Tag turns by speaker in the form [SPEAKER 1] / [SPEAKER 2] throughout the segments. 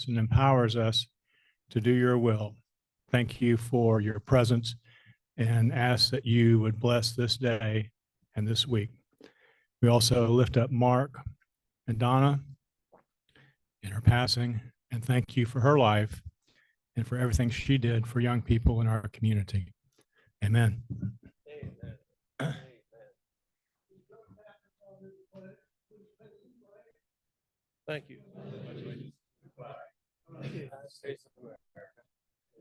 [SPEAKER 1] and empowers us to do your will. Thank you for your presence and ask that you would bless this day and this week. We also lift up Mark and Donna in her passing, and thank you for her life and for everything she did for young people in our community. Amen. Amen.
[SPEAKER 2] Thank you. United States of America,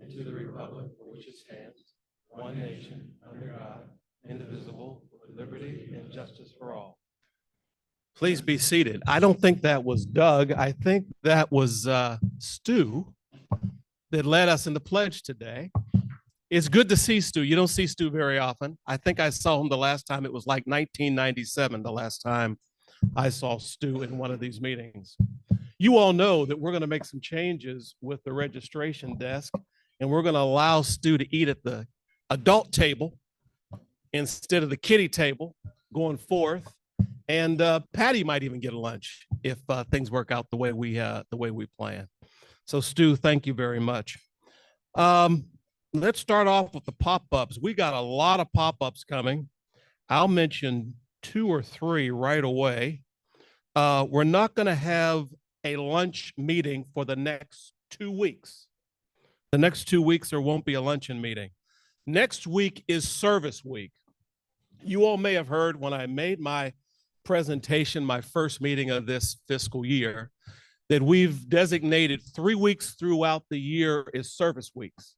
[SPEAKER 2] and to the republic for which it stands, one nation, under God, indivisible, with liberty and justice for all. Please be seated. I don't think that was Doug. I think that was Stu that led us in the pledge today. It's good to see Stu. You don't see Stu very often. I think I saw him the last time. It was like 1997, the last time I saw Stu in one of these meetings. You all know that we're going to make some changes with the registration desk, and we're going to allow Stu to eat at the adult table instead of the kiddie table going forth. And Patty might even get a lunch if things work out the way we plan. So Stu, thank you very much. Let's start off with the pop-ups. We got a lot of pop-ups coming. I'll mention 2 or 3 right away. We're not going to have a lunch meeting for the next 2 weeks. The next 2 weeks, there won't be a luncheon meeting. Next week is service week. You all may have heard when I made my presentation, my first meeting of this fiscal year, that we've designated 3 weeks throughout the year as service weeks.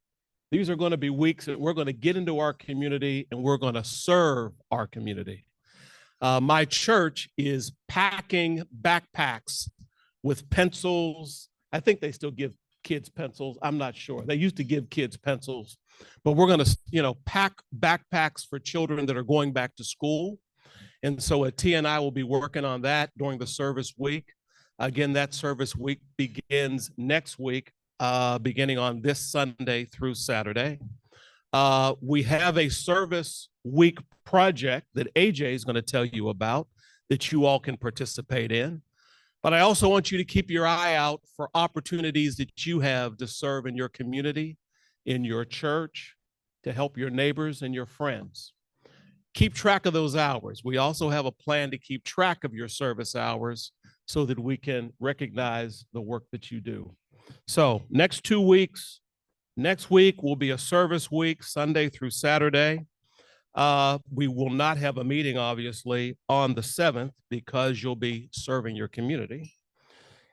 [SPEAKER 2] These are going to be weeks that we're going to get into our community and we're going to serve our community. My church is packing backpacks with pencils. I think they still give kids pencils. I'm not sure. They used to give kids pencils, but we're going to, pack backpacks for children that are going back to school. And so T and I will be working on that during the service week. Again, that service week begins next week, beginning on this Sunday through Saturday. We have a service week project that AJ is going to tell you about that you all can participate in. But I also want you to keep your eye out for opportunities that you have to serve in your community, in your church, to help your neighbors and your friends. Keep track of those hours. We also have a plan to keep track of your service hours so that we can recognize the work that you do. So next 2 weeks, next week will be a service week, Sunday through Saturday. We will not have a meeting, obviously, on the 7th because you'll be serving your community.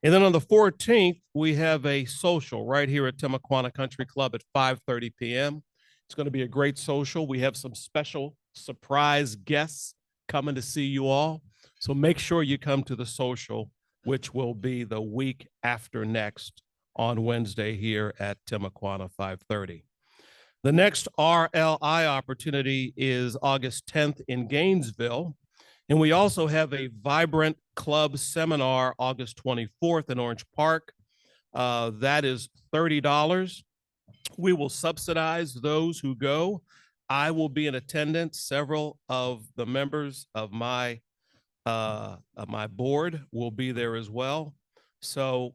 [SPEAKER 2] And then on the 14th, we have a social right here at Timaquana Country Club at 5:30 p.m. It's going to be a great social. We have some special surprise guests coming to see you all. So make sure you come to the social, which will be the week after next on Wednesday here at Timaquana, 5:30. The next RLI opportunity is August 10th in Gainesville. And we also have a Vibrant Club seminar August 24th in Orange Park. That is $30. We will subsidize those who go. I will be in attendance. Several of the members of my board will be there as well. So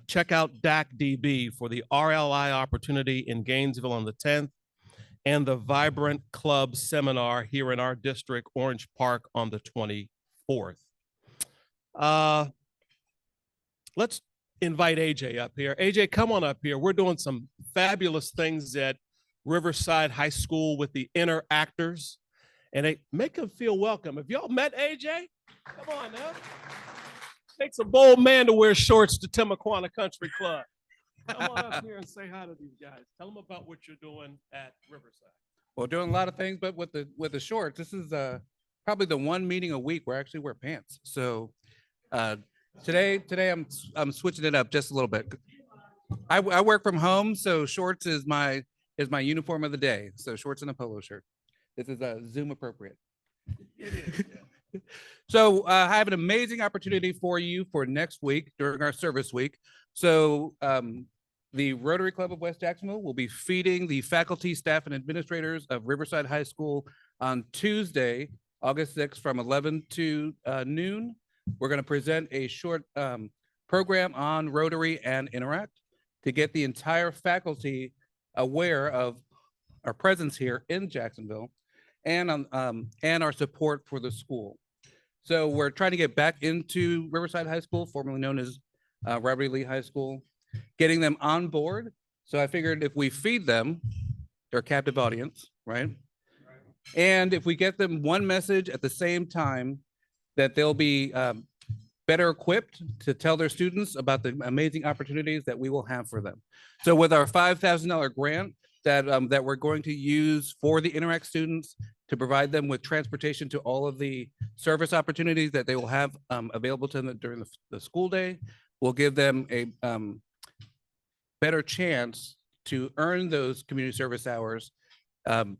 [SPEAKER 2] check out DAC-DB for the RLI opportunity in Gainesville on the 10th and the Vibrant Club seminar here in our district, Orange Park, on the 24th. Let's invite AJ up here. AJ, come on up here. We're doing some fabulous things at Riverside High School with the Inner Actors, and they make them feel welcome. Have y'all met AJ? Come on now. Takes a bold man to wear shorts to Timaquana Country Club. Come on up here and say hi to these guys. Tell them about what you're doing at Riverside.
[SPEAKER 3] Well, doing a lot of things, but with the shorts, this is probably the one meeting a week where I actually wear pants. So today I'm switching it up just a little bit. I work from home, so shorts is my uniform of the day. So shorts and a polo shirt. This is Zoom appropriate.
[SPEAKER 2] It is. Yeah.
[SPEAKER 3] So I have an amazing opportunity for you for next week during our service week. So the Rotary Club of West Jacksonville will be feeding the faculty, staff, and administrators of Riverside High School on Tuesday, August 6th from 11 to noon. We're going to present a short program on Rotary and Interact to get the entire faculty aware of our presence here in Jacksonville and our support for the school. So we're trying to get back into Riverside High School, formerly known as Robert Lee High School, getting them on board. So I figured if we feed them, they're a captive audience, right? And if we get them one message at the same time, that they'll be better equipped to tell their students about the amazing opportunities that we will have for them. So with our $5,000 grant that we're going to use for the Interact students to provide them with transportation to all of the service opportunities that they will have available to them during the school day, will give them a better chance to earn those community service hours. And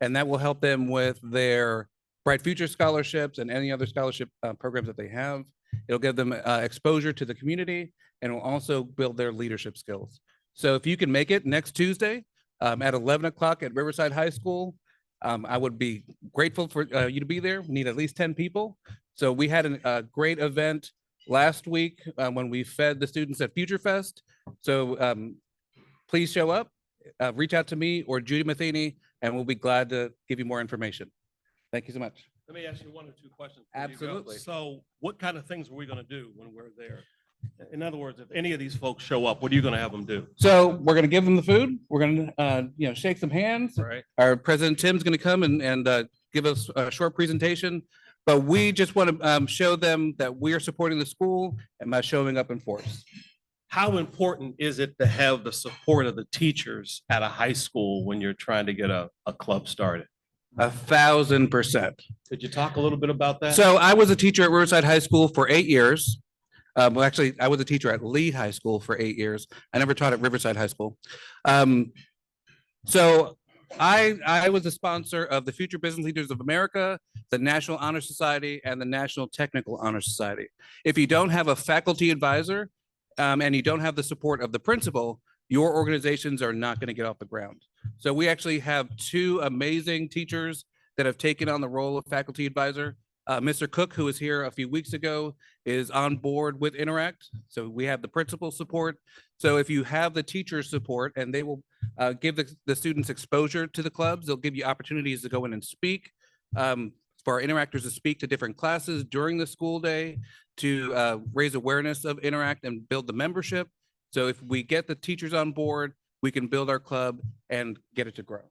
[SPEAKER 3] that will help them with their Bright Future scholarships and any other scholarship programs that they have. It'll give them exposure to the community and will also build their leadership skills. So if you can make it next Tuesday at 11 o'clock at Riverside High School, I would be grateful for you to be there. We need at least 10 people. So we had a great event last week when we fed the students at Future Fest. So please show up, reach out to me or Judy Matheny, and we'll be glad to give you more information. Thank you so much.
[SPEAKER 2] Let me ask you one or two questions. before you go.
[SPEAKER 3] Absolutely.
[SPEAKER 2] So what kind of things are we going to do when we're there? In other words, if any of these folks show up, what are you going to have them do?
[SPEAKER 3] So we're going to give them the food. We're going to, shake some hands.
[SPEAKER 2] Right.
[SPEAKER 3] Our President Tim's going to come and give us a short presentation. But we just want to show them that we are supporting the school and by showing up in force.
[SPEAKER 2] How important is it to have the support of the teachers at a high school when you're trying to get a club started?
[SPEAKER 3] 1,000%.
[SPEAKER 2] Could you talk a little bit about that?
[SPEAKER 3] So I was a teacher at Riverside High School for 8 years. Well, actually, I was a teacher at Lee High School for 8 years. I never taught at Riverside High School. So I was a sponsor of the Future Business Leaders of America, the National Honor Society, and the National Technical Honor Society. If you don't have a faculty advisor and you don't have the support of the principal, your organizations are not going to get off the ground. So we actually have 2 amazing teachers that have taken on the role of faculty advisor. Mr. Cook, who was here a few weeks ago, is on board with Interact. So we have the principal support. So if you have the teacher support, and they will give the students exposure to the clubs, they'll give you opportunities to go in and speak, for our interactors to speak to different classes during the school day, to raise awareness of Interact and build the membership. So if we get the teachers on board, we can build our club and get it to grow.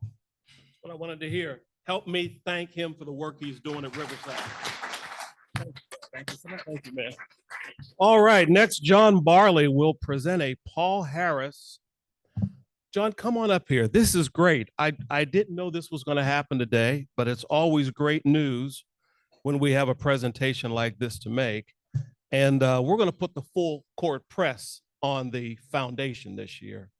[SPEAKER 2] What I wanted to hear. Help me thank him for the work he's doing at Riverside. Thank you so much. Thank you, man. All right, next, John Barley will present a Paul Harris. John, come on up here. This is great. I didn't know this was going to happen today, but it's always great news when we have a presentation like this to make. And we're going to put the full court press on the foundation this year.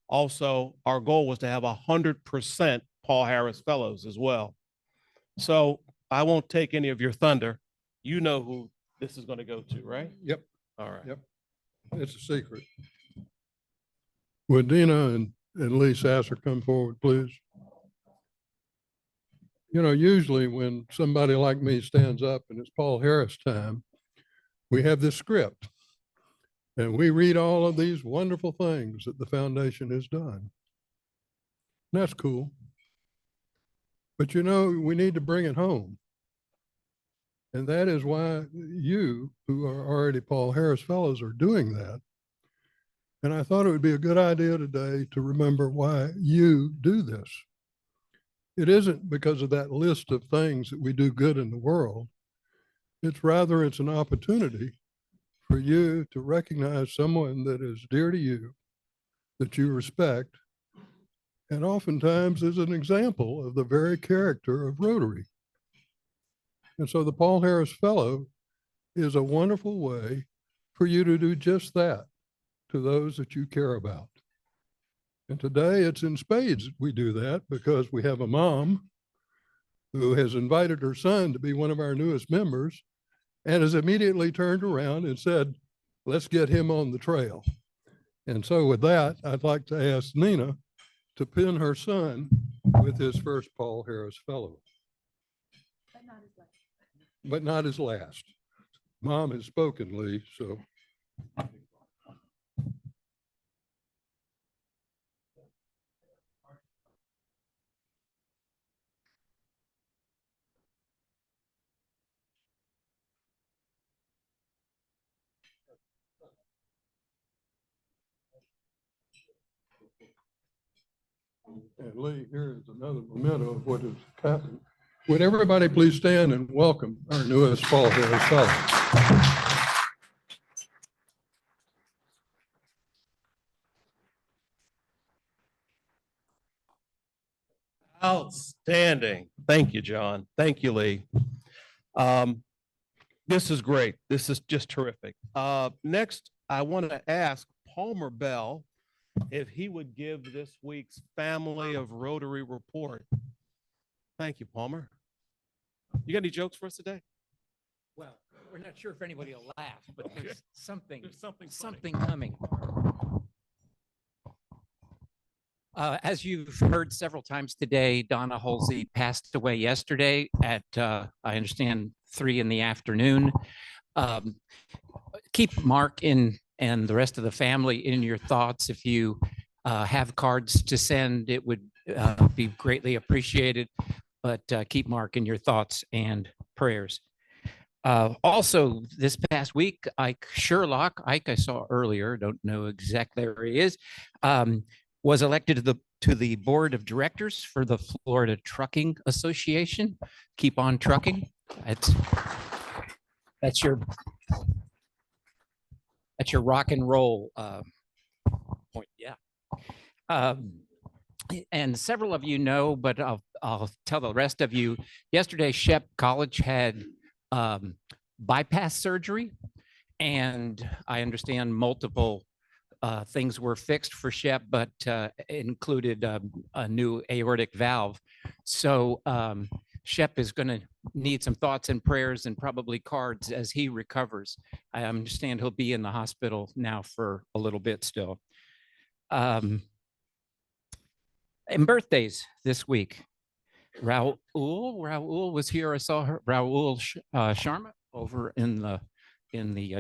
[SPEAKER 2] Also, our goal was to have 100% Paul Harris Fellows as well. So I won't take any of your thunder. You know who this is going to go to, right?
[SPEAKER 4] Yep.
[SPEAKER 2] All right.
[SPEAKER 4] Yep. It's a secret. Would Dina and Lee Sasser come forward, please? You know, usually when somebody like me stands up and it's Paul Harris time, we have this script and we read all of these wonderful things that the foundation has done. And that's cool. But you know, we need to bring it home. And that is why you, who are already Paul Harris Fellows, are doing that. And I thought it would be a good idea today to remember why you do this. It isn't because of that list of things that we do good in the world. It's rather, it's an opportunity for you to recognize someone that is dear to you, that you respect, and oftentimes is an example of the very character of Rotary. And so the Paul Harris Fellow is a wonderful way for you to do just that to those that you care about. And today it's in spades that we do that, because we have a mom who has invited her son to be one of our newest members and has immediately turned around and said, let's get him on the trail. And so with that, I'd like to ask Nina to pin her son with his first Paul Harris Fellow. But not his last. Mom has spoken, Lee, so And Lee, here is another memento of what has happened. Would everybody please stand and welcome our newest Paul Harris Fellow?
[SPEAKER 2] Outstanding. Thank you, John. Thank you, Lee. This is great. This is just terrific. Next, I want to ask Palmer Bell if he would give this week's Family of Rotary report. Thank you, Palmer. You got any jokes for us today?
[SPEAKER 5] Well, we're not sure if anybody will laugh, but
[SPEAKER 2] Okay.
[SPEAKER 5] there's something
[SPEAKER 2] There's
[SPEAKER 5] something coming. As you've heard several times today, Donna Halsey passed away yesterday at, I understand, 3 p.m. Keep Mark and the rest of the family in your thoughts. If you have cards to send, it would be greatly appreciated. But keep Mark in your thoughts and prayers. Also, this past week, Ike Sherlock, Ike I saw earlier, don't know exactly where he is, was elected to the board of directors for the Florida Trucking Association. Keep on trucking. That's your rock and roll point. Yeah. And several of you know, but I'll tell the rest of you. Yesterday, Shep College had bypass surgery, and I understand multiple things were fixed for Shep, but included a new aortic valve. So Shep is going to need some thoughts and prayers and probably cards as he recovers. I understand he'll be in the hospital now for a little bit still. And birthdays this week. Raul was here. I saw her, Raul Sharma over in the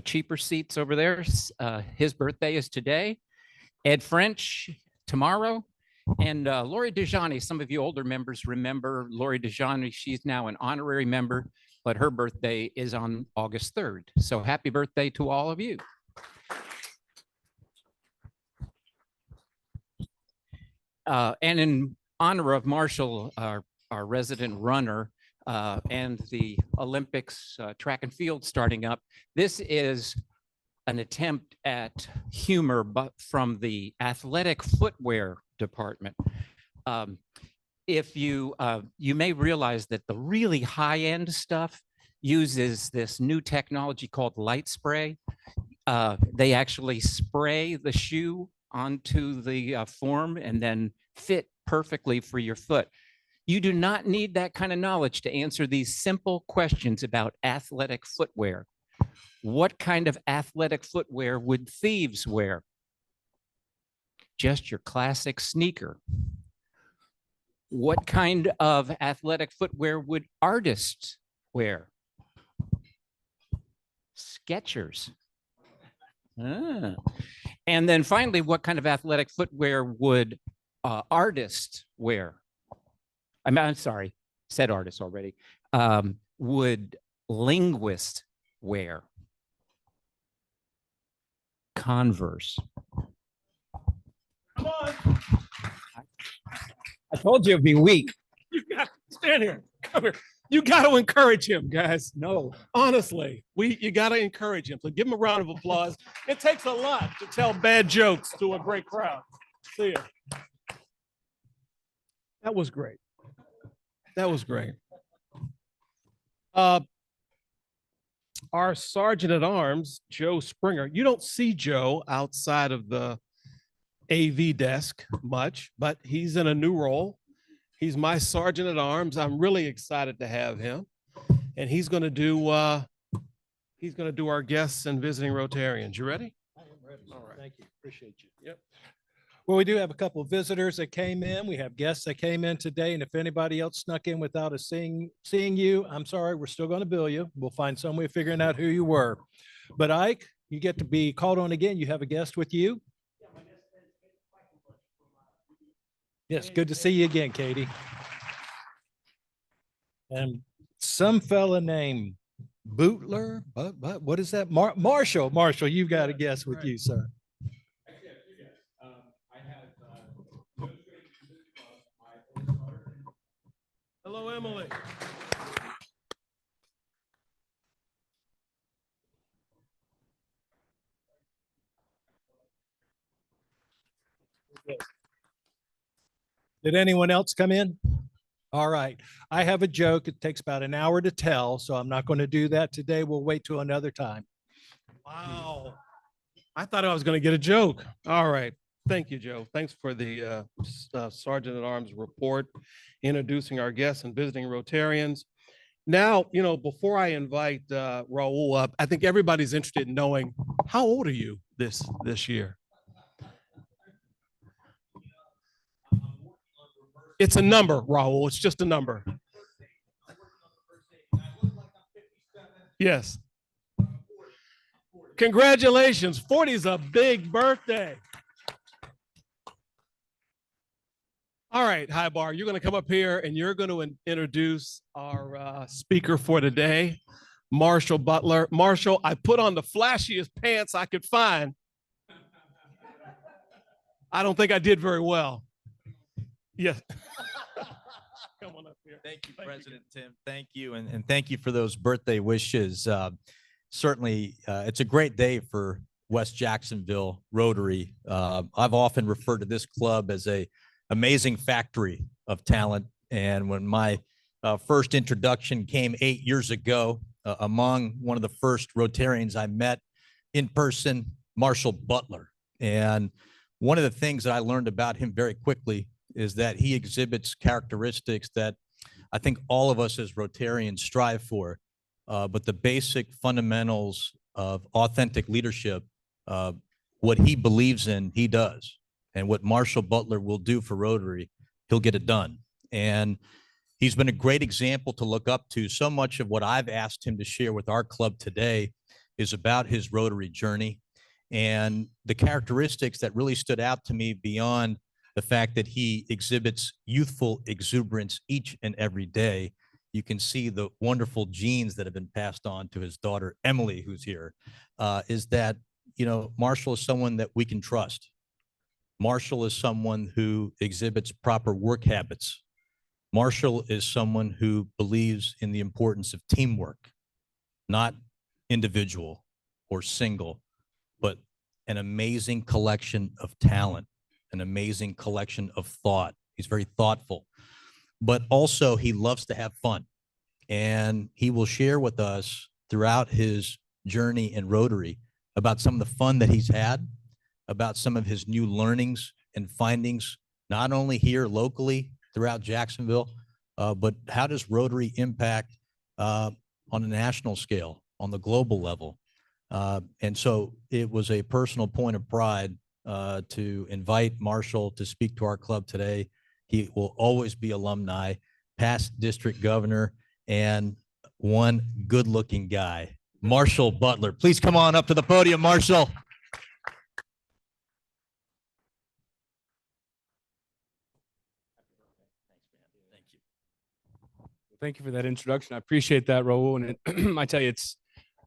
[SPEAKER 5] cheaper seats over there. His birthday is today. Ed French tomorrow. And Lori DeJani, some of you older members remember Lori DeJani. She's now an honorary member, but her birthday is on August 3rd. So happy birthday to all of you. And in honor of Marshall, our resident runner, and the Olympics track and field starting up, this is an attempt at humor, but from the athletic footwear department. If you may realize that the really high-end stuff uses this new technology called light spray. They actually spray the shoe onto the form and then fit perfectly for your foot. You do not need that kind of knowledge to answer these simple questions about athletic footwear. What kind of athletic footwear would thieves wear? Just your classic sneaker. What kind of athletic footwear would artists wear? Skechers. Ah. And then finally, what kind of athletic footwear would artists wear? I'm sorry, said artists already. Would linguists wear? Converse.
[SPEAKER 2] Come on.
[SPEAKER 5] I told you it'd be weak.
[SPEAKER 2] You got stand here. Come here. You got to encourage him, guys.
[SPEAKER 5] No.
[SPEAKER 2] Honestly, you got to encourage him. So give him a round of applause. It takes a lot to tell bad jokes to a great crowd. See ya. That was great. That was great. Our Sergeant at Arms, Joe Springer. You don't see Joe outside of the AV desk much, but he's in a new role. He's my Sergeant at Arms. I'm really excited to have him, and he's going to do our guests and visiting Rotarians. You ready?
[SPEAKER 6] I am ready.
[SPEAKER 2] All right.
[SPEAKER 6] Thank you. Appreciate you.
[SPEAKER 2] Yep.
[SPEAKER 6] Well, we do have a couple of visitors that came in. We have guests that came in today. And if anybody else snuck in without us seeing you, I'm sorry, we're still going to bill you. We'll find some way of figuring out who you were. But Ike, you get to be called on again. You have a guest with you. Yes, good to see you again, Katie. And some fella named Butler, but what is that? Marshall, you've got a guest with you, sir.
[SPEAKER 2] Hello, Emily.
[SPEAKER 6] Did anyone else come in? All right. I have a joke. It takes about an hour to tell, so I'm not going to do that today. We'll wait till another time.
[SPEAKER 2] Wow. I thought I was going to get a joke. All right. Thank you, Joe. Thanks for the Sergeant at Arms report, introducing our guests and visiting Rotarians. Now, before I invite Raul up, I think everybody's interested in knowing, how old are you this year? It's a number, Raul. It's just a number. Yes. Congratulations. 40 is a big birthday. All right, High Bar, you're going to come up here and you're going to introduce our speaker for today, Marshall Butler. Marshall, I put on the flashiest pants I could find. I don't think I did very well. Yes. Come on up here.
[SPEAKER 7] Thank you, President Tim. Thank you. And thank you for those birthday wishes. Certainly, it's a great day for West Jacksonville Rotary. I've often referred to this club as a amazing factory of talent. And when my first introduction came 8 years ago, among one of the first Rotarians I met in person, Marshall Butler. And one of the things that I learned about him very quickly is that he exhibits characteristics that I think all of us as Rotarians strive for. But the basic fundamentals of authentic leadership, what he believes in, he does. And what Marshall Butler will do for Rotary, he'll get it done. And he's been a great example to look up to. So much of what I've asked him to share with our club today is about his Rotary journey and the characteristics that really stood out to me beyond the fact that he exhibits youthful exuberance each and every day. You can see the wonderful genes that have been passed on to his daughter, Emily, who's here, is that, Marshall is someone that we can trust. Marshall is someone who exhibits proper work habits. Marshall is someone who believes in the importance of teamwork, not individual or single, but an amazing collection of talent, an amazing collection of thought. He's very thoughtful, but also he loves to have fun. And he will share with us throughout his journey in Rotary about some of the fun that he's had, about some of his new learnings and findings, not only here locally throughout Jacksonville, but how does Rotary impact on a national scale, on the global level? And so it was a personal point of pride to invite Marshall to speak to our club today. He will always be alumni, past district governor, and one good-looking guy, Marshall Butler. Please come on up to the podium, Marshall.
[SPEAKER 8] Thank you for that introduction. I appreciate that, Raul. And I tell you,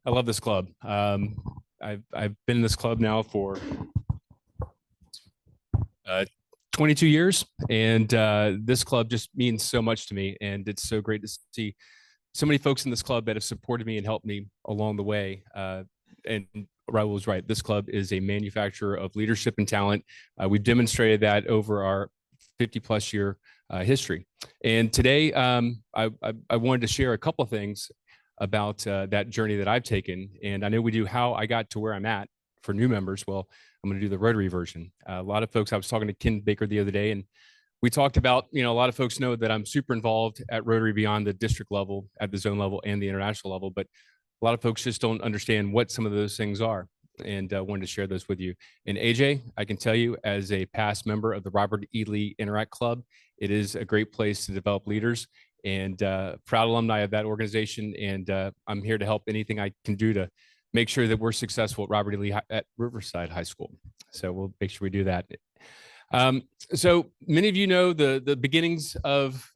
[SPEAKER 8] I love this club. I've been in this club now for 22 years, and this club just means so much to me. And it's so great to see so many folks in this club that have supported me and helped me along the way. And Raul was right. This club is a manufacturer of leadership and talent. We've demonstrated that over our 50+ year history. And today, I wanted to share a couple of things about that journey that I've taken. And I know we do how I got to where I'm at for new members. Well, I'm going to do the Rotary version. A lot of folks, I was talking to Ken Baker the other day, and we talked about, a lot of folks know that I'm super involved at Rotary beyond the district level, at the zone level, and the international level. But a lot of folks just don't understand what some of those things are. And I wanted to share those with you. And AJ, I can tell you, as a past member of the Robert E. Lee Interact Club, it is a great place to develop leaders, and proud alumni of that organization. And I'm here to help anything I can do to make sure that we're successful at Robert E. Lee at Riverside High School. So we'll make sure we do that. So many of you know the beginnings of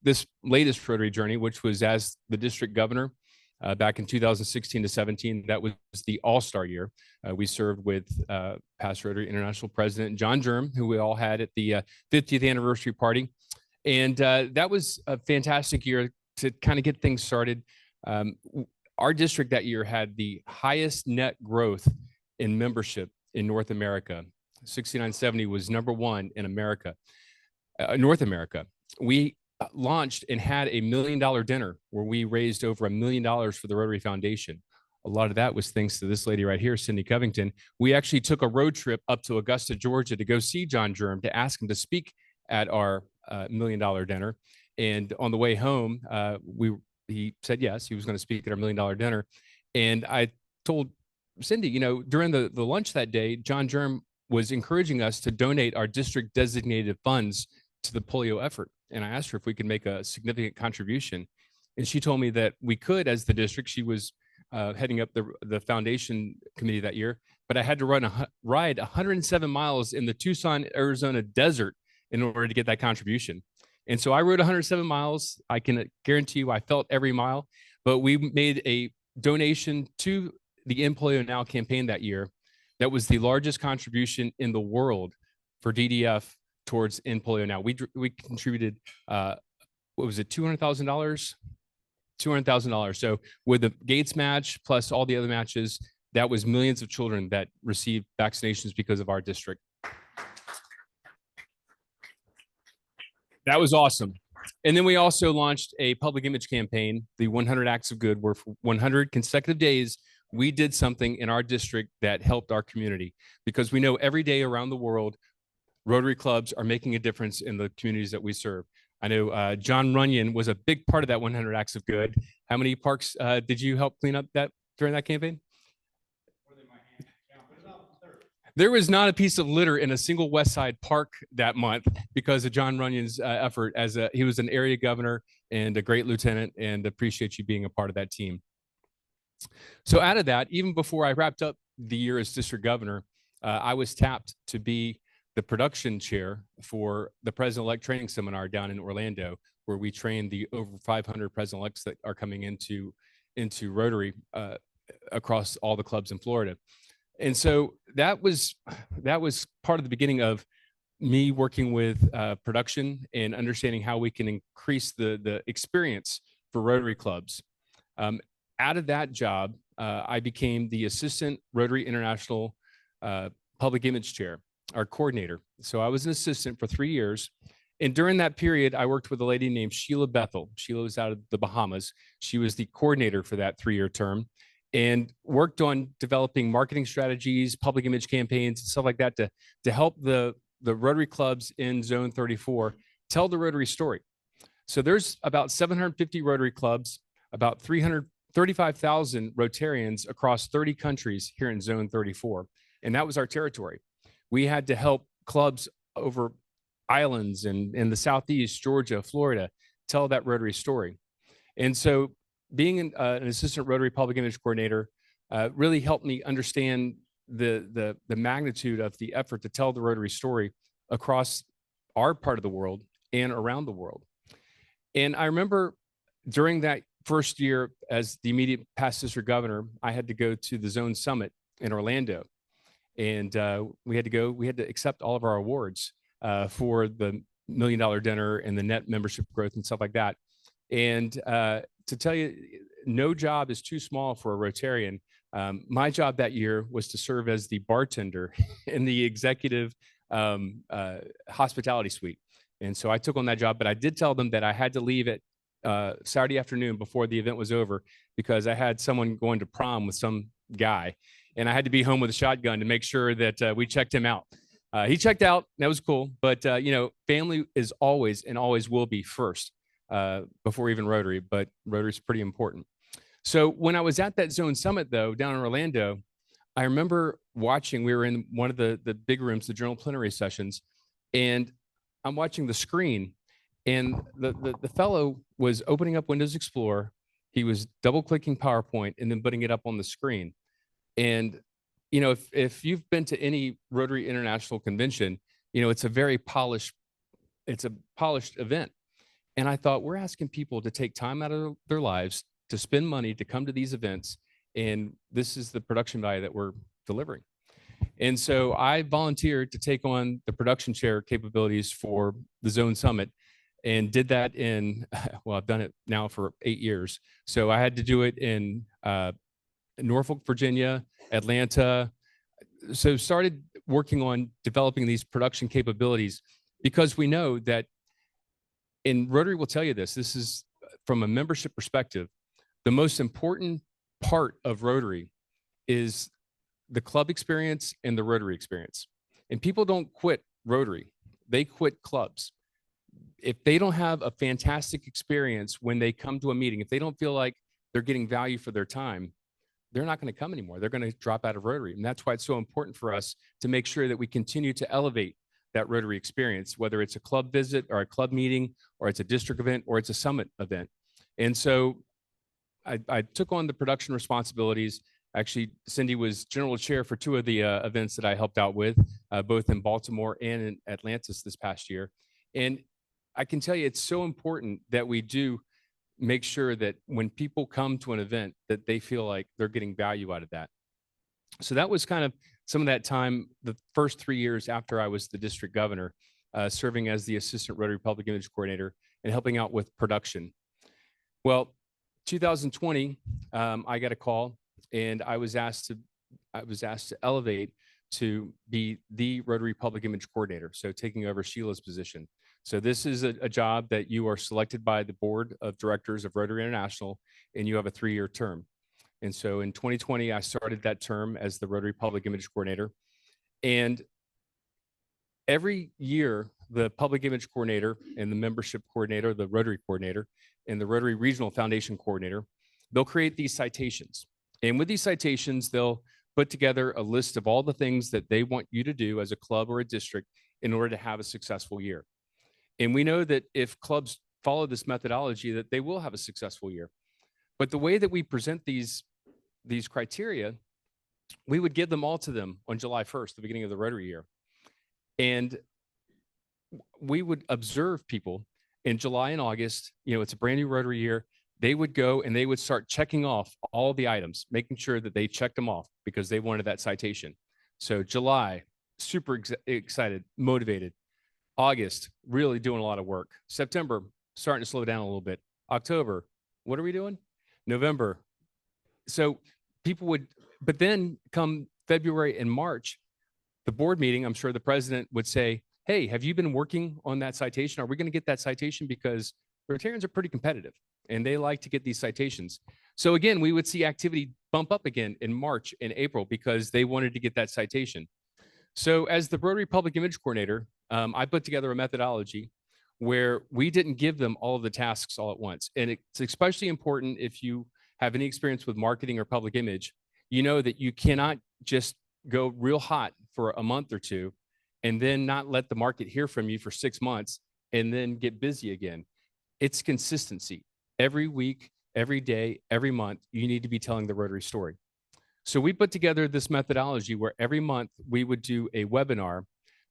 [SPEAKER 8] this latest Rotary journey, which was as the district governor back in 2016 to 17. That was the all-star year. We served with past Rotary International President John Germ, who we all had at the 50th anniversary party. And that was a fantastic year to kind of get things started. Our district that year had the highest net growth in membership in North America. 6970 was #1 in America, North America. We launched and had a $1 million dinner where we raised over $1 million for the Rotary Foundation. A lot of that was thanks to this lady right here, Cindy Covington. We actually took a road trip up to Augusta, Georgia to go see John Germ to ask him to speak at our $1 million dinner. And on the way home, he said yes, he was going to speak at our $1 million dinner. And I told Cindy, you know, during the lunch that day, John Germ was encouraging us to donate our district designated funds to the polio effort. And I asked her if we could make a significant contribution. And she told me that we could as the district. She was heading up the foundation committee that year, but I had to ride 107 miles in the Tucson, Arizona desert in order to get that contribution. And so I rode 107 miles. I can guarantee you I felt every mile, but we made a donation to the End Polio Now campaign that year. That was the largest contribution in the world for DDF towards End Polio Now. We contributed, what was it, $200,000? $200,000. So with the Gates match plus all the other matches, that was millions of children that received vaccinations because of our district. That was awesome. And then we also launched a public image campaign, the 100 Acts of Good, where for 100 consecutive days, we did something in our district that helped our community, because we know every day around the world, Rotary clubs are making a difference in the communities that we serve. I know John Runyon was a big part of that 100 Acts of Good. How many parks did you help clean up during that campaign? There was not a piece of litter in a single West Side park that month because of John Runyon's effort. He was an area governor and a great lieutenant, and appreciate you being a part of that team. So out of that, even before I wrapped up the year as district governor, I was tapped to be the production chair for the President-elect training seminar down in Orlando, where we trained the over 500 President-elects that are coming into Rotary across all the clubs in Florida. And so that was part of the beginning of me working with production and understanding how we can increase the experience for Rotary clubs. Out of that job, I became the assistant Rotary International public image chair, our coordinator. So I was an assistant for 3 years. And during that period, I worked with a lady named Sheila Bethel. Sheila was out of the Bahamas. She was the coordinator for that 3-year term and worked on developing marketing strategies, public image campaigns, and stuff like that to help the Rotary clubs in Zone 34 tell the Rotary story. So there's about 750 Rotary clubs, about 335,000 Rotarians across 30 countries here in Zone 34. And that was our territory. We had to help clubs over islands and in the Southeast, Georgia, Florida, tell that Rotary story. And so being an assistant Rotary public image coordinator really helped me understand the magnitude of the effort to tell the Rotary story across our part of the world and around the world. And I remember during that first year as the immediate past district governor, I had to go to the Zone Summit in Orlando. And we had to accept all of our awards for the $1 million dinner and the net membership growth and stuff like that. And to tell you, no job is too small for a Rotarian. My job that year was to serve as the bartender in the executive hospitality suite. And so I took on that job, but I did tell them that I had to leave at Saturday afternoon before the event was over because I had someone going to prom with some guy. And I had to be home with a shotgun to make sure that we checked him out. He checked out. That was cool. But, you know, family is always and always will be first before even Rotary. But Rotary is pretty important. So when I was at that Zone Summit, though, down in Orlando, I remember watching, we were in one of the big rooms, the journal plenary sessions, and I'm watching the screen. And the fellow was opening up Windows Explorer He was double clicking PowerPoint and then putting it up on the screen. And, you know, if you've been to any Rotary International convention, you know, it's a polished event. And I thought, we're asking people to take time out of their lives to spend money to come to these events. And this is the production value that we're delivering. And so I volunteered to take on the production chair capabilities for the Zone Summit and did that in, well, I've done it now for 8 years. So I had to do it in Norfolk, Virginia, Atlanta. So started working on developing these production capabilities because we know that, and Rotary will tell you this is from a membership perspective, the most important part of Rotary is the club experience and the Rotary experience. And people don't quit Rotary, they quit clubs. If they don't have a fantastic experience when they come to a meeting, if they don't feel like they're getting value for their time, they're not going to come anymore. They're going to drop out of Rotary. And that's why it's so important for us to make sure that we continue to elevate that Rotary experience, whether it's a club visit or a club meeting, or it's a district event, or it's a summit event. And so I took on the production responsibilities. Actually, Cindy was general chair for 2 of the events that I helped out with, both in Baltimore and in Atlantis this past year. And I can tell you, it's so important that we do make sure that when people come to an event, that they feel like they're getting value out of that. So that was kind of some of that time, the first 3 years after I was the district governor, serving as the assistant Rotary Public Image Coordinator and helping out with production. Well, 2020, I got a call and I was asked to elevate to be the Rotary Public Image Coordinator. So taking over Sheila's position. So this is a job that you are selected by the board of directors of Rotary International, and you have a 3-year term. And so in 2020, I started that term as the Rotary Public Image Coordinator. And every year, the Public Image Coordinator and the Membership Coordinator, the Rotary Coordinator, and the Rotary Regional Foundation Coordinator, they'll create these citations. And with these citations, they'll put together a list of all the things that they want you to do as a club or a district in order to have a successful year. And we know that if clubs follow this methodology, that they will have a successful year. But the way that we present these criteria, we would give them all to them on July 1st, the beginning of the Rotary year. And we would observe people in July and August. You know, it's a brand new Rotary year. They would go and they would start checking off all the items, making sure that they checked them off because they wanted that citation. So July, super excited, motivated. August, really doing a lot of work. September, starting to slow down a little bit. October, what are we doing? November. So people would, but then come February and March, the board meeting, I'm sure the president would say, hey, have you been working on that citation? Are we going to get that citation? Because Rotarians are pretty competitive and they like to get these citations. So again, we would see activity bump up again in March and April because they wanted to get that citation. So as the Rotary Public Image Coordinator, I put together a methodology where we didn't give them all of the tasks all at once. And it's especially important if you have any experience with marketing or public image, you know that you cannot just go real hot for a month or two and then not let the market hear from you for 6 months and then get busy again. It's consistency. Every week, every day, every month, you need to be telling the Rotary story. So we put together this methodology where every month we would do a webinar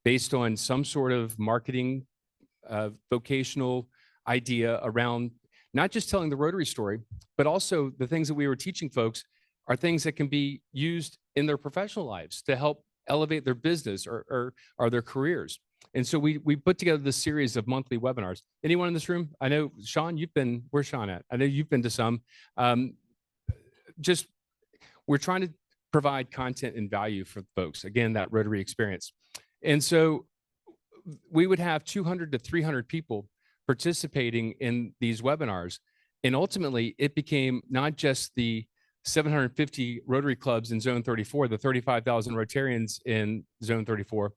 [SPEAKER 8] based on some sort of marketing vocational idea around not just telling the Rotary story, but also the things that we were teaching folks are things that can be used in their professional lives to help elevate their business or their careers. And so we put together this series of monthly webinars. Anyone in this room? I know, Sean, where's Sean at? I know you've been to some. We're trying to provide content and value for folks. Again, that Rotary experience. And so we would have 200 to 300 people participating in these webinars. And ultimately, it became not just the 750 Rotary clubs in Zone 34, the 35,000 Rotarians in Zone 34.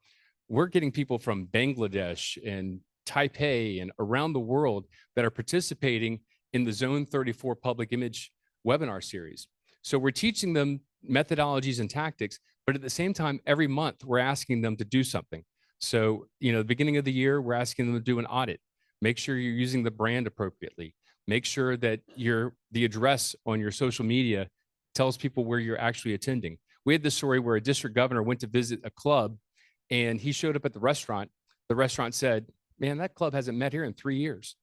[SPEAKER 8] We're getting people from Bangladesh and Taipei and around the world that are participating in the Zone 34 Public Image webinar series. So we're teaching them methodologies and tactics, but at the same time, every month we're asking them to do something. So, you know, the beginning of the year, we're asking them to do an audit. Make sure you're using the brand appropriately. Make sure that the address on your social media tells people where you're actually attending. We had this story where a district governor went to visit a club and he showed up at the restaurant. The restaurant said, man, that club hasn't met here in 3 years.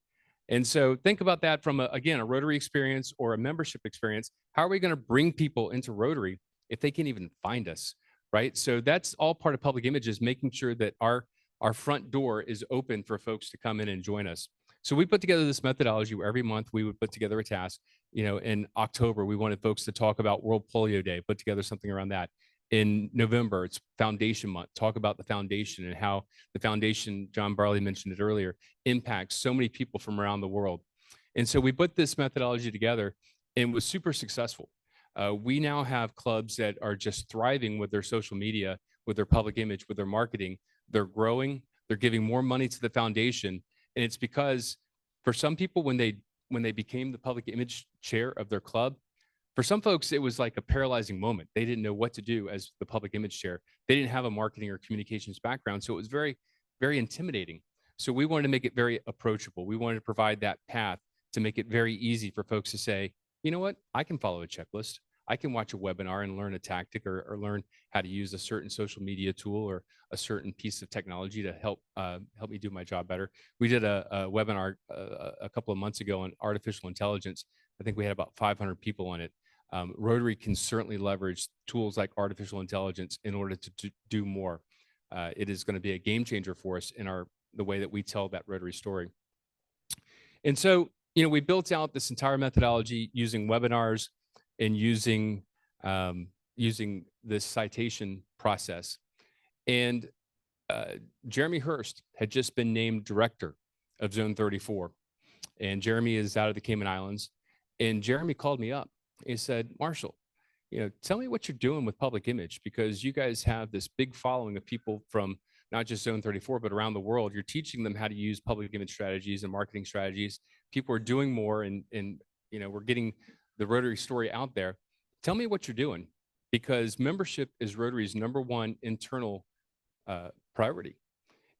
[SPEAKER 8] And so think about that from, again, a Rotary experience or a membership experience. How are we going to bring people into Rotary if they can't even find us, right? So that's all part of public image, is making sure that our front door is open for folks to come in and join us. So we put together this methodology where every month we would put together a task. In October, we wanted folks to talk about World Polio Day, put together something around that. In November, it's Foundation Month. Talk about the foundation and how the foundation, John Barley mentioned it earlier, impacts so many people from around the world. And so we put this methodology together and it was super successful. We now have clubs that are just thriving with their social media, with their public image, with their marketing. They're growing, they're giving more money to the foundation. And it's because for some people, when they became the public image chair of their club, for some folks, it was like a paralyzing moment. They didn't know what to do as the public image chair. They didn't have a marketing or communications background. So it was very, very intimidating. So we wanted to make it very approachable. We wanted to provide that path to make it very easy for folks to say, you know what, I can follow a checklist. I can watch a webinar and learn a tactic or learn how to use a certain social media tool or a certain piece of technology to help me do my job better. We did a webinar a couple of months ago on artificial intelligence. I think we had about 500 people on it. Rotary can certainly leverage tools like artificial intelligence in order to do more. It is going to be a game changer for us in the way that we tell that Rotary story. And so, we built out this entire methodology using webinars and using this citation process. And Jeremy Hurst had just been named director of Zone 34. And Jeremy is out of the Cayman Islands. And Jeremy called me up. He said, Marshall, tell me what you're doing with public image, because you guys have this big following of people from not just Zone 34, but around the world. You're teaching them how to use public image strategies and marketing strategies. People are doing more and we're getting the Rotary story out there. Tell me what you're doing, because membership is Rotary's #1 internal priority.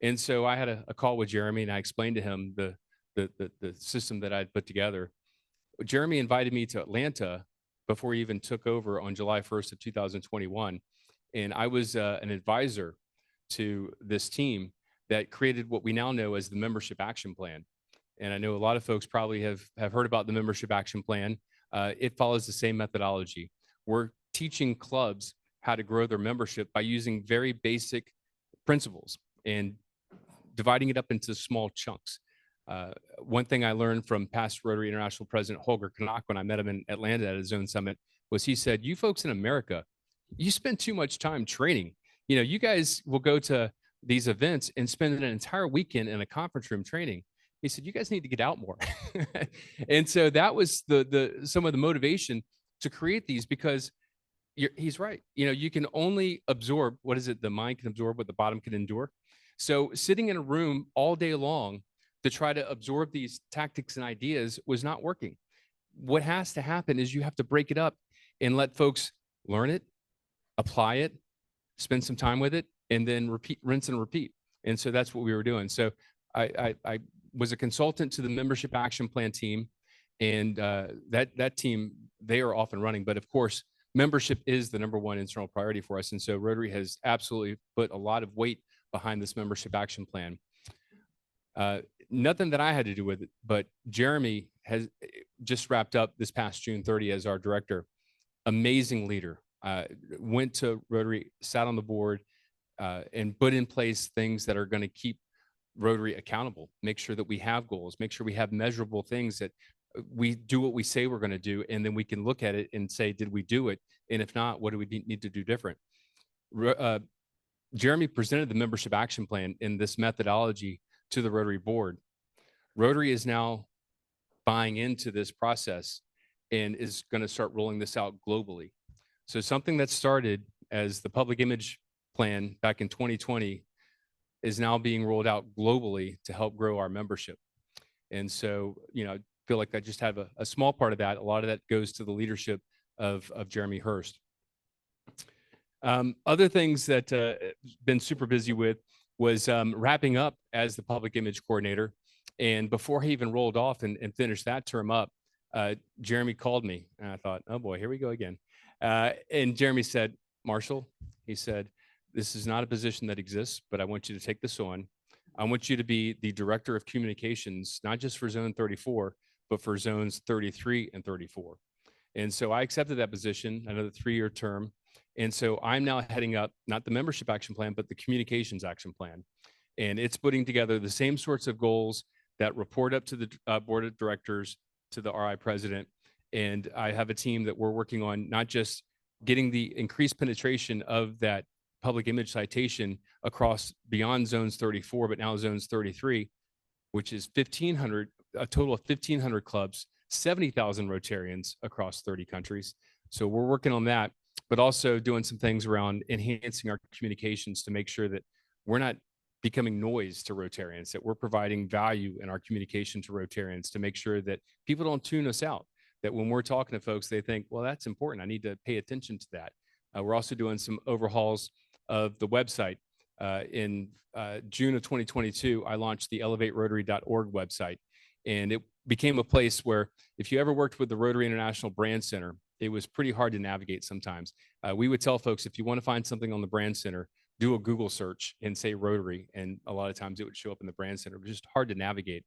[SPEAKER 8] And so I had a call with Jeremy and I explained to him the system that I'd put together. Jeremy invited me to Atlanta before he even took over on July 1st of 2021. And I was an advisor to this team that created what we now know as the Membership Action Plan. And I know a lot of folks probably have heard about the Membership Action Plan. It follows the same methodology. We're teaching clubs how to grow their membership by using very basic principles and dividing it up into small chunks. One thing I learned from past Rotary International President Holger Knock when I met him in Atlanta at a Zone Summit was he said, you folks in America, you spend too much time training. You guys will go to these events and spend an entire weekend in a conference room training. He said, you guys need to get out more. And so that was some of the motivation to create these, because he's right. You can only absorb, what is it? The mind can absorb what the bottom can endure. So sitting in a room all day long to try to absorb these tactics and ideas was not working. What has to happen is you have to break it up and let folks learn it, apply it, spend some time with it, and then repeat, rinse and repeat. And so that's what we were doing. So I was a consultant to the Membership Action Plan team, and that team, they are off and running. But of course, membership is the #1 internal priority for us. And so Rotary has absolutely put a lot of weight behind this Membership Action Plan. Nothing that I had to do with it, but Jeremy has just wrapped up this past June 30 as our director. Amazing leader. Went to Rotary, sat on the board, and put in place things that are going to keep Rotary accountable, make sure that we have goals, make sure we have measurable things, that we do what we say we're going to do, and then we can look at it and say, did we do it? And if not, what do we need to do different? Jeremy presented the Membership Action Plan in this methodology to the Rotary board. Rotary is now buying into this process and is going to start rolling this out globally. So something that started as the public image plan back in 2020 is now being rolled out globally to help grow our membership. And so, I feel like I just have a small part of that. A lot of that goes to the leadership of Jeremy Hurst. Other things that been super busy with was wrapping up as the public image coordinator. And before I even rolled off and finished that term up, Jeremy called me, and I thought, oh boy, here we go again. And Jeremy said, Marshall, he said, this is not a position that exists, but I want you to take this on. I want you to be the director of communications, not just for Zone 34, but for zones 33 and 34. And so I accepted that position, another 3-year term. And so I'm now heading up, not the membership action plan, but the communications action plan. And it's putting together the same sorts of goals that report up to the board of directors, to the RI president. And I have a team that we're working on not just getting the increased penetration of that public image citation across beyond zones 34, but now zones 33, which is 1,500, a total of 1,500 clubs, 70,000 Rotarians across 30 countries. So we're working on that, but also doing some things around enhancing our communications to make sure that we're not becoming noise to Rotarians, that we're providing value in our communication to Rotarians to make sure that people don't tune us out, that when we're talking to folks, they think, well, that's important. I need to pay attention to that. We're also doing some overhauls of the website. In June of 2022, I launched the elevaterotary.org website, and it became a place where if you ever worked with the Rotary International Brand Center, it was pretty hard to navigate sometimes. We would tell folks, if you want to find something on the Brand Center, do a Google search and say Rotary, and a lot of times it would show up in the Brand Center. It was just hard to navigate.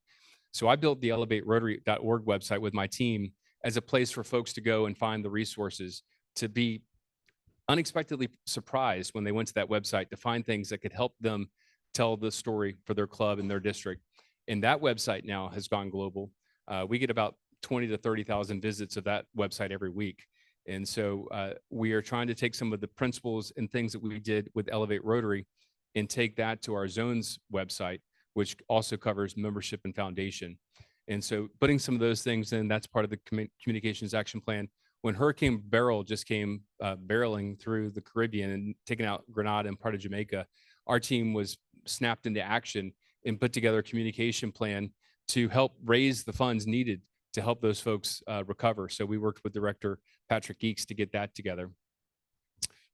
[SPEAKER 8] So I built the elevaterotary.org website with my team as a place for folks to go and find the resources, to be unexpectedly surprised when they went to that website to find things that could help them tell the story for their club and their district. And that website now has gone global. We get about 20 to 30,000 visits of that website every week. And so we are trying to take some of the principles and things that we did with Elevate Rotary and take that to our zones website, which also covers membership and foundation. And so putting some of those things in, that's part of the communications action plan. When Hurricane Beryl just came barreling through the Caribbean and taking out Grenada and part of Jamaica, our team was snapped into action and put together a communication plan to help raise the funds needed to help those folks recover. So we worked with Director Patrick Geeks to get that together.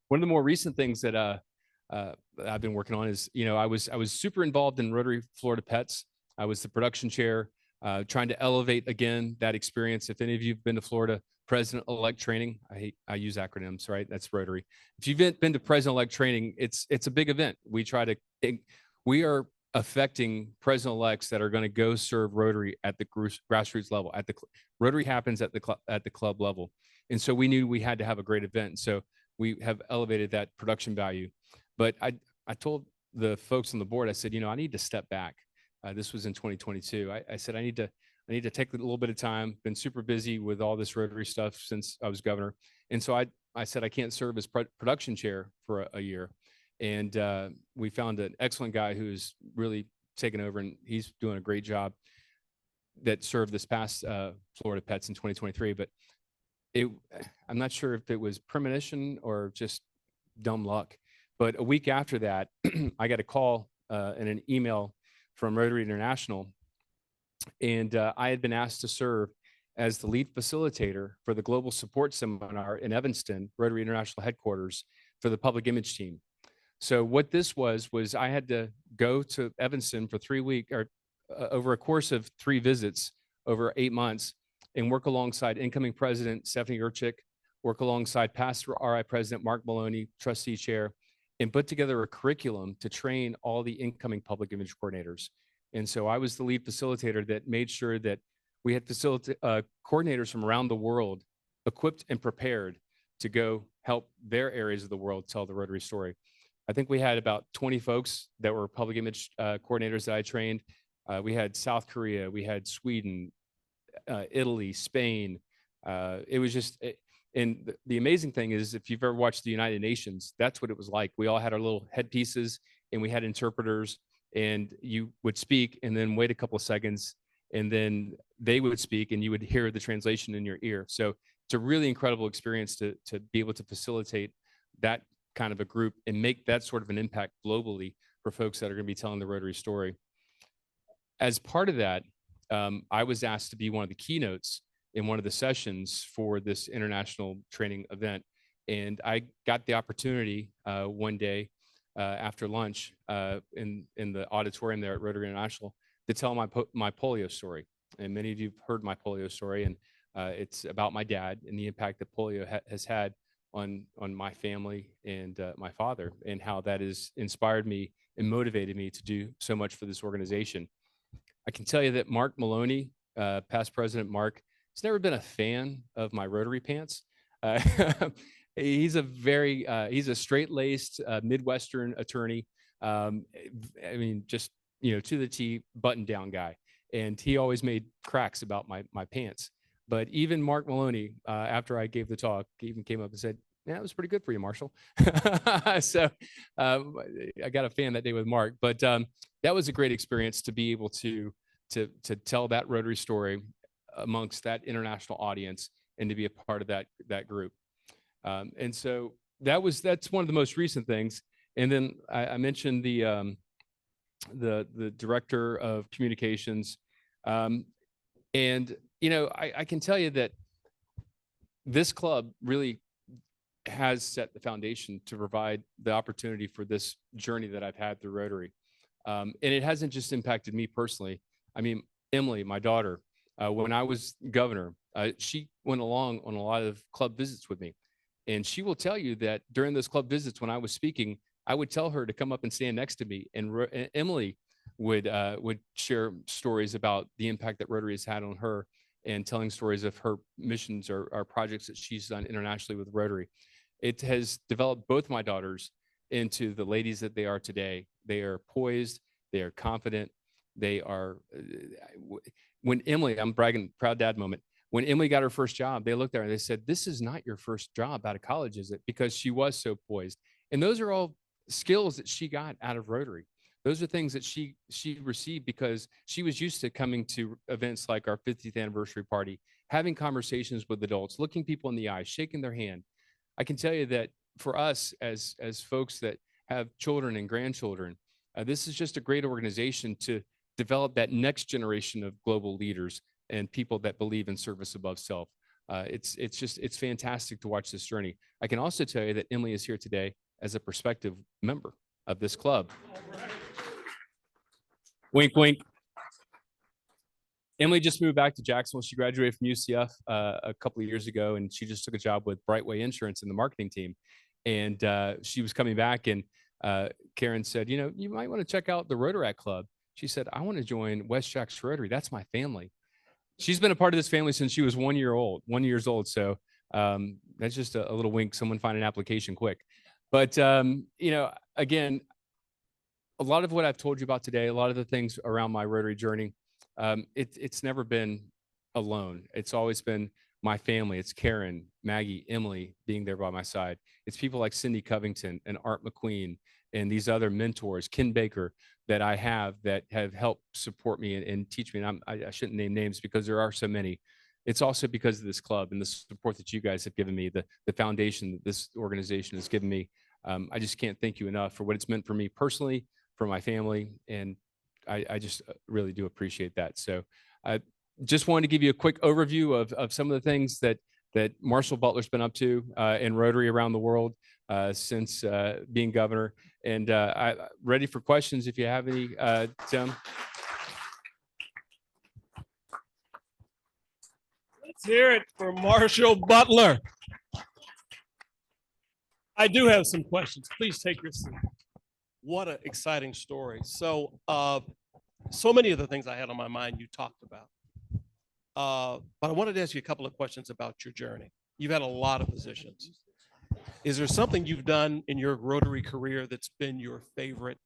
[SPEAKER 8] One of the more recent things that I've been working on is, I was super involved in Rotary Florida Pets. I was the production chair, trying to elevate again that experience. If any of you have been to Florida President-elect training, I use acronyms, right? That's Rotary. If you've been to President-elect training, it's a big event. We are affecting president-elects that are going to go serve Rotary at the grassroots level. Rotary happens at the club level, and so we knew we had to have a great event. So we have elevated that production value. But I told the folks on the board, I said, I need to step back. This was in 2022. I said, I need to take a little bit of time. Been super busy with all this Rotary stuff since I was governor. And so I said, I can't serve as production chair for a year. And we found an excellent guy who's really taken over, and he's doing a great job, that served this past Florida Pets in 2023. But I'm not sure if it was premonition or just dumb luck. But a week after that, I got a call and an email from Rotary International. And I had been asked to serve as the lead facilitator for the Global Support Seminar in Evanston, Rotary International headquarters, for the public image team. So what this was I had to go to Evanston for 3 weeks, or over a course of 3 visits over 8 months, and work alongside incoming President Stephanie Urchik, work alongside past RI President Mark Maloney, trustee chair, and put together a curriculum to train all the incoming public image coordinators. And so I was the lead facilitator that made sure that we had coordinators from around the world equipped and prepared to go help their areas of the world tell the Rotary story. I think we had about 20 folks that were public image coordinators that I trained. We had South Korea, we had Sweden, Italy, Spain. It was just, and the amazing thing is, if you've ever watched the United Nations, that's what it was like. We all had our little headpieces, and we had interpreters, and you would speak and then wait a couple of seconds, and then they would speak and you would hear the translation in your ear. So it's a really incredible experience to be able to facilitate that kind of a group and make that sort of an impact globally for folks that are going to be telling the Rotary story. As part of that, I was asked to be one of the keynotes in one of the sessions for this international training event. And I got the opportunity one day after lunch in the auditorium there at Rotary International to tell my polio story. And many of you have heard my polio story, and it's about my dad and the impact that polio has had on my family and my father, and how that has inspired me and motivated me to do so much for this organization. I can tell you that Mark Maloney, past president Mark, has never been a fan of my Rotary pants. He's a straight-laced Midwestern attorney. I mean, just, to the T, button-down guy. And he always made cracks about my pants. But even Mark Maloney, after I gave the talk, even came up and said, "Yeah, it was pretty good for you, Marshall." So I got a fan that day with Mark. But that was a great experience to be able to tell that Rotary story amongst that international audience and to be a part of that group. And so that's one of the most recent things. And then I mentioned the director of communications. And, I can tell you that this club really has set the foundation to provide the opportunity for this journey that I've had through Rotary. And it hasn't just impacted me personally. I mean, Emily, my daughter, when I was governor, she went along on a lot of club visits with me. And she will tell you that during those club visits, when I was speaking, I would tell her to come up and stand next to me. And Emily would share stories about the impact that Rotary has had on her, and telling stories of her missions or projects that she's done internationally with Rotary. It has developed both my daughters into the ladies that they are today. They are poised, they are confident, they are, when Emily, I'm bragging, proud dad moment, when Emily got her first job, they looked at her and they said, "This is not your first job out of college, is it?" Because she was so poised. And those are all skills that she got out of Rotary. Those are things that she received because she was used to coming to events like our 50th anniversary party, having conversations with adults, looking people in the eye, shaking their hand. I can tell you that for us as folks that have children and grandchildren, this is just a great organization to develop that next generation of global leaders and people that believe in service above self. It's fantastic to watch this journey. I can also tell you that Emily is here today as a prospective member of this club. Wink, wink. Emily just moved back to Jacksonville. She graduated from UCF a couple of years ago, and she just took a job with Brightway Insurance in the marketing team. And she was coming back, and Karen said, "You might want to check out the Rotaract Club." She said, "I want to join West Jax Rotary. That's my family." She's been a part of this family since she was 1 year old. So that's just a little wink. Someone find an application quick. But, again, a lot of what I've told you about today, a lot of the things around my Rotary journey, it's never been alone. It's always been my family. It's Karen, Maggie, Emily being there by my side. It's people like Cindy Covington and Art McQueen and these other mentors, Ken Baker, that I have that have helped support me and teach me. And I shouldn't name names because there are so many. It's also because of this club and the support that you guys have given me, the foundation that this organization has given me. I just can't thank you enough for what it's meant for me personally, for my family, and I just really do appreciate that. So I just wanted to give you a quick overview of some of the things that Marshall Butler's been up to in Rotary around the world since being governor. And I'm ready for questions if you have any, Tim.
[SPEAKER 2] Let's hear it for Marshall Butler. I do have some questions. Please take your seat. What an exciting story. So many of the things I had on my mind you talked about. But I wanted to ask you a couple of questions about your journey. You've had a lot of positions. Is there something you've done in your Rotary career that's been your favorite?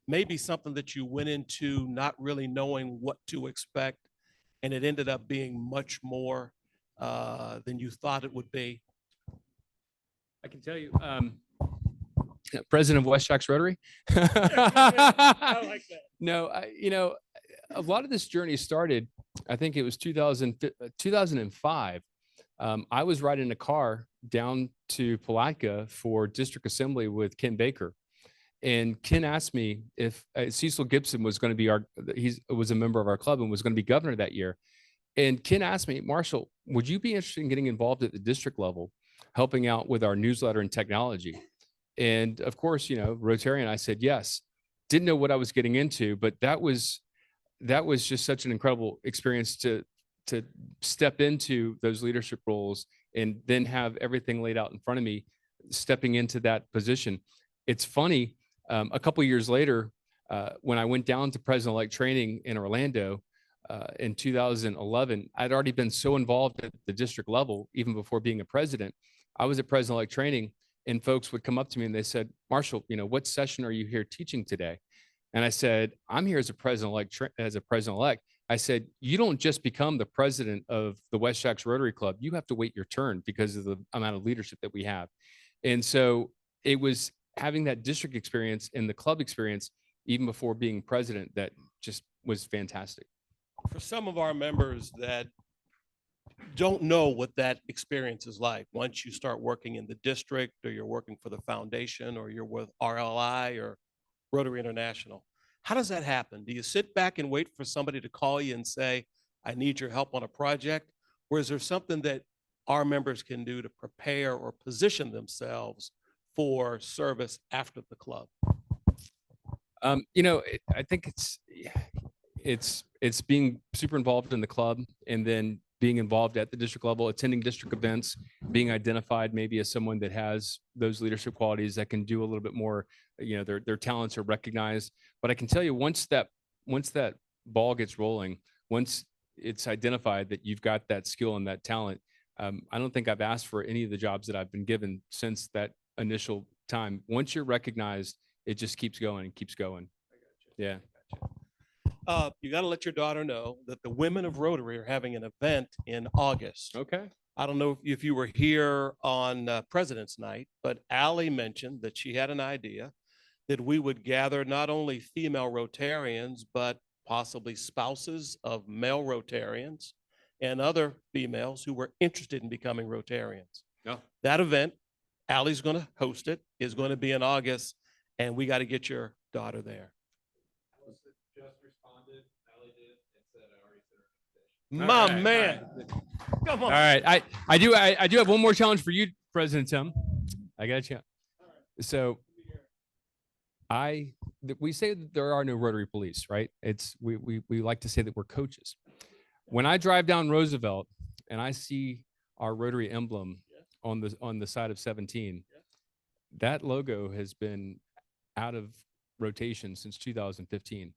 [SPEAKER 2] Maybe something that you went into not really knowing what to expect, and it ended up being much more than you thought it would be?
[SPEAKER 8] I can tell you, president of West Jax Rotary.
[SPEAKER 2] I like that.
[SPEAKER 8] No, a lot of this journey started, I think it was 2005. I was riding a car down to Palatka for district assembly with Ken Baker. And Ken asked me if Cecil Gibson was going to be he was a member of our club and was going to be governor that year. And Ken asked me, "Marshall, would you be interested in getting involved at the district level, helping out with our newsletter and technology?" And of course, Rotarian, I said yes. Didn't know what I was getting into, but that was that was just such an incredible experience to step into those leadership roles and then have everything laid out in front of me, stepping into that position. It's funny, a couple of years later, when I went down to president-elect training in Orlando in 2011, I'd already been so involved at the district level, even before being a president. I was at president-elect training, and folks would come up to me and they said, Marshall, what session are you here teaching today? And I said, I'm here as a president-elect. I said, you don't just become the president of the West Jacks Rotary Club. You have to wait your turn because of the amount of leadership that we have. And so it was having that district experience and the club experience, even before being president, that just was fantastic.
[SPEAKER 2] For some of our members that don't know what that experience is like, once you start working in the district, or you're working for the foundation, or you're with RLI or Rotary International, how does that happen? Do you sit back and wait for somebody to call you and say, I need your help on a project? Or is there something that our members can do to prepare or position themselves for service after the club?
[SPEAKER 8] I think it's being super involved in the club, and then being involved at the district level, attending district events, being identified maybe as someone that has those leadership qualities that can do a little bit more, their talents are recognized. But I can tell you, once that ball gets rolling, once it's identified that you've got that skill and that talent, I don't think I've asked for any of the jobs that I've been given since that initial time. Once you're recognized, it just keeps going and keeps going. Yeah.
[SPEAKER 2] You got to let your daughter know that the Women of Rotary are having an event in August.
[SPEAKER 8] Okay.
[SPEAKER 2] I don't know if you were here on President's Night, but Allie mentioned that she had an idea that we would gather not only female Rotarians, but possibly spouses of male Rotarians and other females who were interested in becoming Rotarians.
[SPEAKER 8] Yeah.
[SPEAKER 2] That event, Allie's going to host it, is going to be in August, and we got to get your daughter there. My man. Come on.
[SPEAKER 8] All right. I do have one more challenge for you, President Tim. I got you. So we say that there are no Rotary police, right? We like to say that we're coaches. When I drive down Roosevelt and I see our Rotary emblem on the side of 17, that logo has been out of rotation since 2015.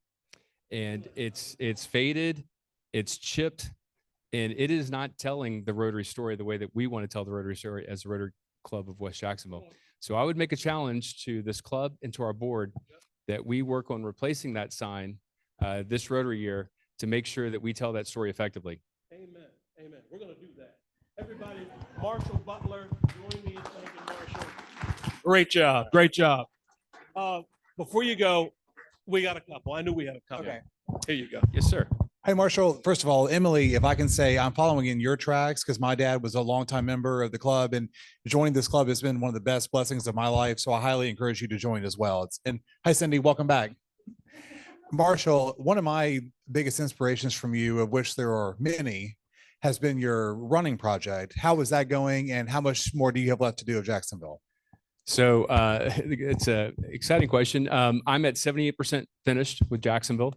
[SPEAKER 8] And it's faded, it's chipped, and it is not telling the Rotary story the way that we want to tell the Rotary story as a Rotary Club of West Jacksonville. So I would make a challenge to this club and to our board that we work on replacing that sign this Rotary year to make sure that we tell that story effectively.
[SPEAKER 2] Amen. Amen. We're going to do that. Everybody, Marshall Butler, join me in thanking Marshall. Great job. Great job. Before you go, we got a couple. I knew we had a couple.
[SPEAKER 9] Okay.
[SPEAKER 2] Here you go.
[SPEAKER 8] Yes, sir.
[SPEAKER 9] Hey, Marshall, first of all, Emily, if I can say I'm following in your tracks because my dad was a longtime member of the club, and joining this club has been one of the best blessings of my life. So I highly encourage you to join as well. And hi, Cindy, welcome back. Marshall, one of my biggest inspirations from you, of which there are many, has been your running project. How is that going, and how much more do you have left to do of Jacksonville?
[SPEAKER 8] So it's an exciting question. I'm at 78% finished with Jacksonville.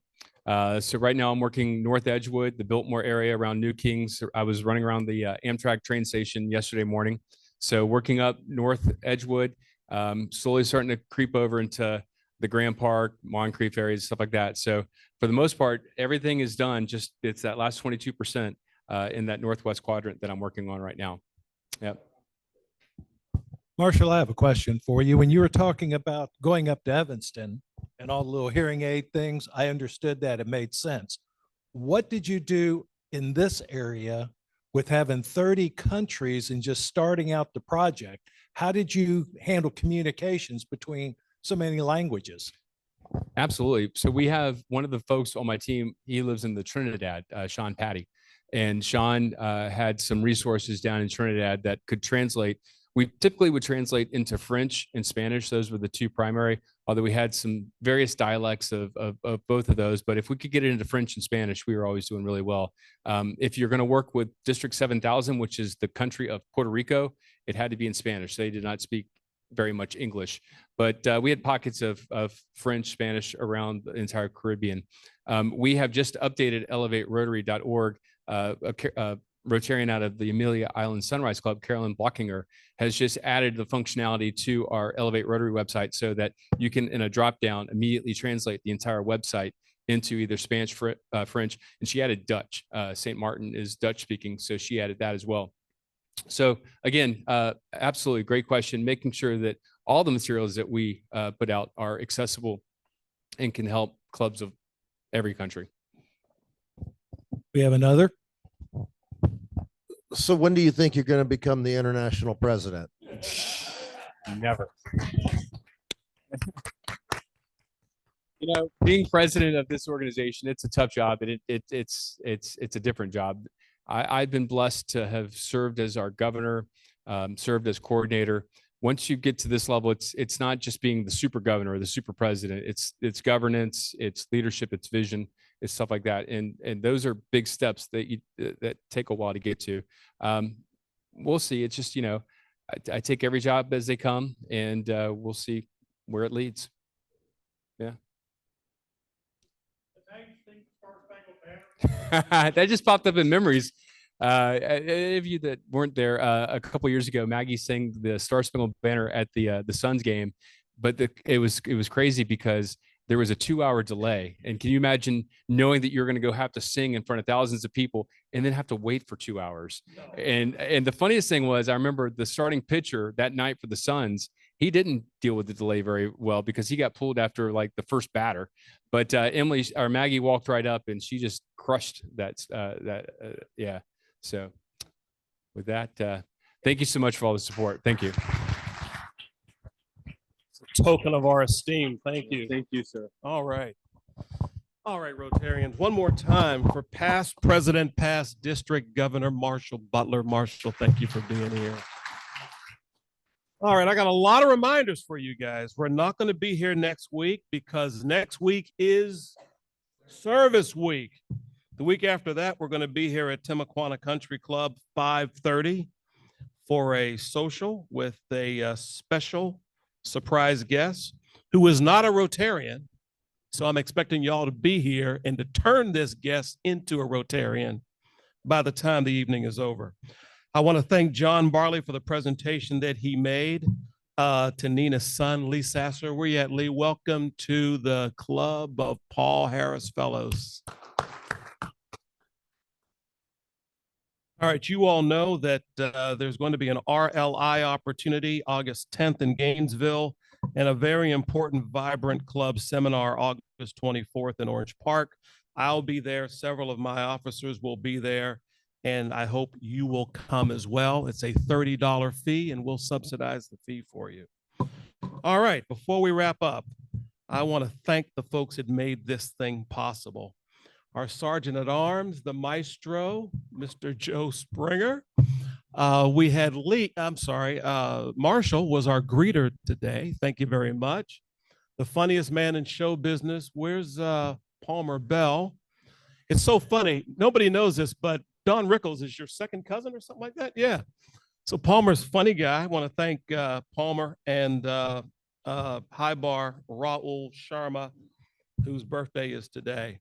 [SPEAKER 8] So right now I'm working North Edgewood, the Biltmore area around New Kings. I was running around the Amtrak train station yesterday morning. So working up North Edgewood, slowly starting to creep over into the Grand Park, Moncrief areas, stuff like that. So for the most part, everything is done. Just it's that last 22% in that Northwest quadrant that I'm working on right now. Yep.
[SPEAKER 6] Marshall, I have a question for you. When you were talking about going up to Evanston and all the little hearing aid things, I understood that. It made sense. What did you do in this area with having 30 countries and just starting out the project? How did you handle communications between so many languages?
[SPEAKER 8] Absolutely. So we have one of the folks on my team, he lives in the Trinidad, Sean Patty. And Sean had some resources down in Trinidad that could translate. We typically would translate into French and Spanish. Those were the two primary, although we had some various dialects of both of those. But if we could get it into French and Spanish, we were always doing really well. If you're going to work with District 7000, which is the country of Puerto Rico, it had to be in Spanish. They did not speak very much English, but we had pockets of French, Spanish around the entire Caribbean. We have just updated elevaterotary.org. A Rotarian out of the Amelia Island Sunrise Club, Carolyn Blockinger, has just added the functionality to our Elevate Rotary website so that you can, in a drop down, immediately translate the entire website into either Spanish, French, and she added Dutch. St. Martin is Dutch speaking, so she added that as well. So again, absolutely great question, making sure that all the materials that we put out are accessible and can help clubs of every country.
[SPEAKER 6] We have another.
[SPEAKER 10] So when do you think you're going to become the international president?
[SPEAKER 8] Never. You know, being president of this organization, it's a tough job, and it's a different job. I've been blessed to have served as our governor, served as coordinator. Once you get to this level, it's not just being the super governor or the super president. It's governance, it's leadership, it's vision, it's stuff like that. And those are big steps that take a while to get to. We'll see. It's just, you know, I take every job as they come, and we'll see where it leads. Yeah. That just popped up in memories. Any of you that weren't there a couple years ago, Maggie sang the Star Spangled Banner at the Suns game, but it was crazy because there was a 2-hour delay. And can you imagine knowing that you're going to go have to sing in front of thousands of people and then have to wait for 2 hours? And the funniest thing was, I remember the starting pitcher that night for the Suns, he didn't deal with the delay very well because he got pulled after like the first batter. But Maggie walked right up and she just crushed that. Yeah. So with that, thank you so much for all the support. Thank you.
[SPEAKER 2] Token of our esteem. Thank you.
[SPEAKER 8] Thank you, sir.
[SPEAKER 2] All right. All right, Rotarians. One more time for past president, past district governor, Marshall Butler. Marshall, thank you for being here. All right, I got a lot of reminders for you guys. We're not going to be here next week because next week is service week. The week after that, we're going to be here at Timaquana Country Club, 5:30 for a social with a special surprise guest who is not a Rotarian. So I'm expecting y'all to be here and to turn this guest into a Rotarian by the time the evening is over. I want to thank John Barley for the presentation that he made to Nina's son, Lee Sasser. Where you at, Lee? Welcome to the Club of Paul Harris Fellows. All right, you all know that there's going to be an RLI opportunity August 10th in Gainesville and a very important Vibrant Club seminar August 24th in Orange Park. I'll be there. Several of my officers will be there, and I hope you will come as well. It's a $30 fee, and we'll subsidize the fee for you. All right, before we wrap up, I want to thank the folks that made this thing possible. Our Sergeant at Arms, the Maestro, Mr. Joe Springer. We had Marshall was our greeter today. Thank you very much. The funniest man in show business. Where's Palmer Bell? It's so funny. Nobody knows this, but Don Rickles is your second cousin or something like that? Yeah. So Palmer's a funny guy. I want to thank Palmer and High Bar Raul Sharma, whose birthday is today.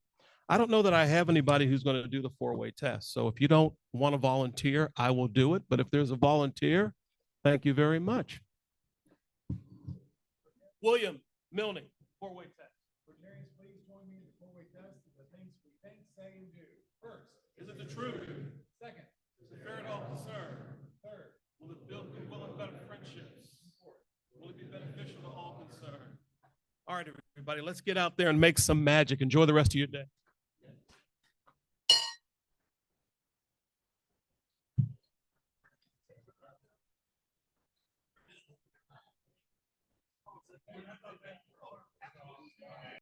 [SPEAKER 2] I don't know that I have anybody who's going to do the four-way test. So if you don't want to volunteer, I will do it. But if there's a volunteer, thank you very much. William Milne, four-way test. Rotarians, please join me in the four-way test. The things we think, say, and do. First, is it the truth? Second, is it fair to all concerned? Third, will it build goodwill and better friendships? Fourth, will it be beneficial to all concerned? All right, everybody, let's get out there and make some magic. Enjoy the rest of your day.